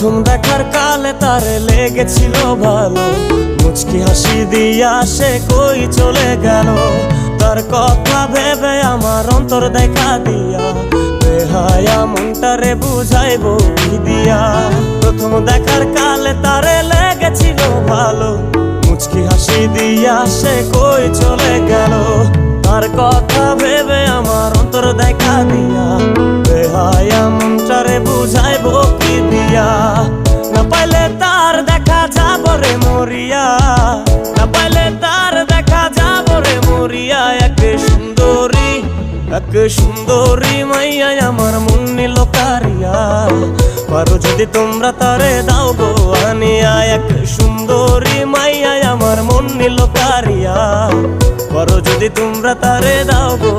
প্রথম দেখার কালে তারে লেগেছিল ভালো, মুচকি হাসি দিয়া সে কই চলে গেল। তার কথা ভেবে আমার অন্তর দেখা দিয়া, বেহায়া মনটারে বুঝাইবো কি দিয়া। প্রথম দেখার কালে তারে লেগেছিল ভালো, মুচকি হাসি দিয়া সে কই চলে গেল। তার কথা ভেবে আমার অন্তর দেখা দিয়া, বেহায়া মনটারে বুঝাইবো কি দিয়া। না পাইলে তার দেখা যাব রে মরিয়া, না পাইলে তার দেখা যাব রে মরিয়া। এক সুন্দরী মাইয়া আমার মন নিল কারিয়া, পারো যদি তোমরা তারে দাও গো আনিয়া। এক সুন্দরী মাইয়া আমার মন নিল কারিয়া, পারো যদি তোমরা তারে দাও গো।